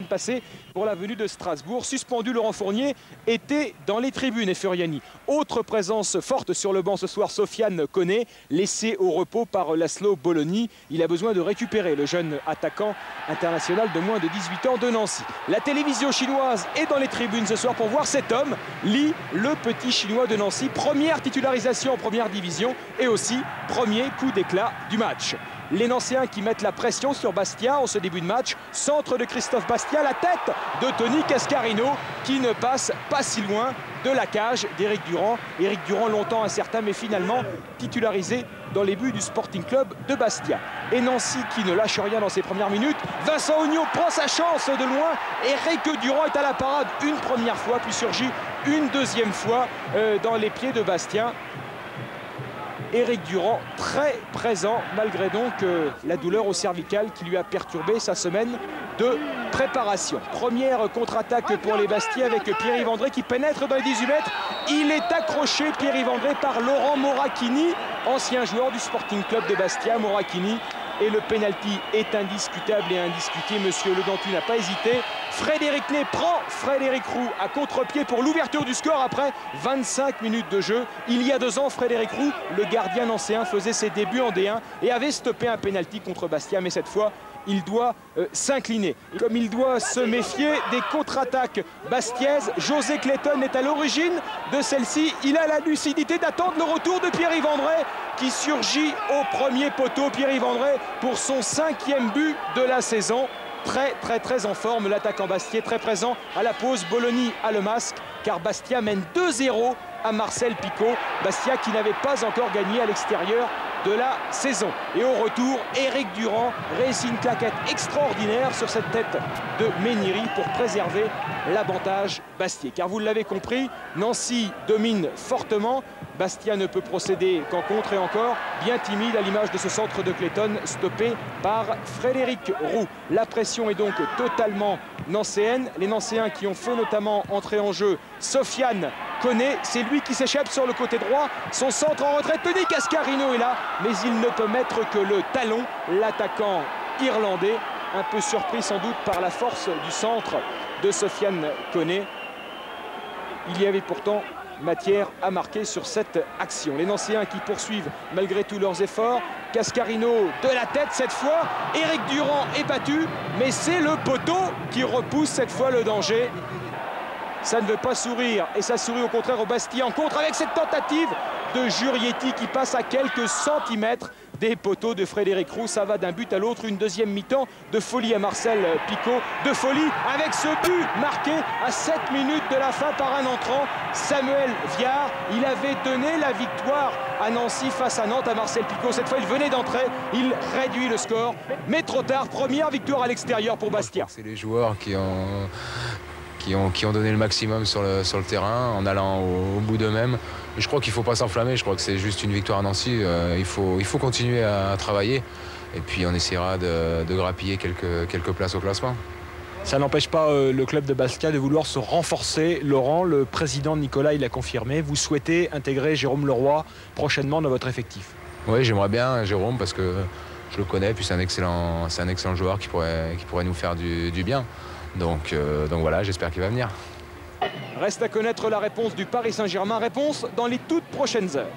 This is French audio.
passée pour la venue de Strasbourg. Suspendu, Laurent Fournier était dans les tribunes et Furiani. Autre présence forte sur le banc ce soir, Sofiane Koné, laissé au repos par Laszlo Bologna. Il a besoin de récupérer le jeune attaquant international de moins de 18 ans de Nancy. La télévision chinoise est dans les tribunes ce soir pour voir cet homme, Li, le petit chinois de Nancy. Première titularisation en première division et aussi premier coup d'éclat du match. Les Nancéens qui mettent la pression sur Bastia en ce début de match. Centre de Christophe Bastia, la tête de Tony Cascarino qui ne passe pas si loin de la cage d'Éric Durand. Éric Durand longtemps incertain mais finalement titularisé dans les buts du Sporting Club de Bastia. Et Nancy qui ne lâche rien dans ses premières minutes. Vincent Oignon prend sa chance de loin. Éric Durand est à la parade une première fois puis surgit une deuxième fois dans les pieds de Bastien. Éric Durand très présent malgré donc la douleur au cervical qui lui a perturbé sa semaine de préparation. Première contre-attaque pour les Bastiais avec Pierre-Yves André qui pénètre dans les 18 mètres. Il est accroché, Pierre-Yves André, par Laurent Moracchini, ancien joueur du Sporting Club de Bastia. Moracchini, et le pénalty est indiscutable et indiscuté. Monsieur Le Dantu n'a pas hésité. Frédéric Ney prend Frédéric Roux à contre-pied pour l'ouverture du score après 25 minutes de jeu. Il y a 2 ans, Frédéric Roux, le gardien nancéen, faisait ses débuts en D1 et avait stoppé un pénalty contre Bastia. Mais cette fois, il doit s'incliner. Comme il doit se méfier des contre-attaques bastiaises, José Clayton est à l'origine de celle-ci. Il a la lucidité d'attendre le retour de Pierre-Yves André qui surgit au premier poteau. Pierre-Yves André pour son 5e but de la saison. Très en forme, l'attaquant Bastiais, très présent à la pause. Bologna a le masque car Bastia mène 2-0 à Marcel Picot. Bastia qui n'avait pas encore gagné à l'extérieur de la saison. Et au retour, Éric Durand réussit une claquette extraordinaire sur cette tête de Méniri pour préserver l'avantage bastiais. Car vous l'avez compris, Nancy domine fortement. Bastia ne peut procéder qu'en contre et encore bien timide à l'image de ce centre de Clayton stoppé par Frédéric Roux. La pression est donc totalement nancéenne. Les Nancéens qui ont fait notamment entrer en jeu Sofiane Koné, c'est lui qui s'échappe sur le côté droit. Son centre en retrait, Tony Cascarino est là, mais il ne peut mettre que le talon. L'attaquant irlandais, un peu surpris sans doute par la force du centre de Sofiane Koné. Il y avait pourtant matière à marquer sur cette action. Les Nancéens qui poursuivent malgré tous leurs efforts. Cascarino de la tête cette fois. Éric Durand est battu, mais c'est le poteau qui repousse cette fois le danger. Ça ne veut pas sourire et ça sourit au contraire au Bastia en contre avec cette tentative de Jurietti qui passe à quelques centimètres des poteaux de Frédéric Roux. Ça va d'un but à l'autre, une deuxième mi-temps de folie à Marcel Picot. De folie avec ce but marqué à 7 minutes de la fin par un entrant, Samuel Viard. Il avait donné la victoire à Nancy face à Nantes à Marcel Picot. Cette fois, il venait d'entrer, il réduit le score. Mais trop tard, première victoire à l'extérieur pour Bastia. C'est les joueurs qui ont donné le maximum sur le terrain en allant au bout d'eux-mêmes. Je crois qu'il ne faut pas s'enflammer, je crois que c'est juste une victoire à Nancy. Il faut continuer à travailler et puis on essaiera de grappiller quelques places au classement. Ça n'empêche pas le club de Bastia de vouloir se renforcer. Laurent, le président Nicolas, il a confirmé. Vous souhaitez intégrer Jérôme Leroy prochainement dans votre effectif? Oui, j'aimerais bien Jérôme parce que je le connais, puis c'est un excellent joueur qui pourrait nous faire du bien. Donc voilà, j'espère qu'il va venir. Reste à connaître la réponse du Paris Saint-Germain. Réponse dans les toutes prochaines heures.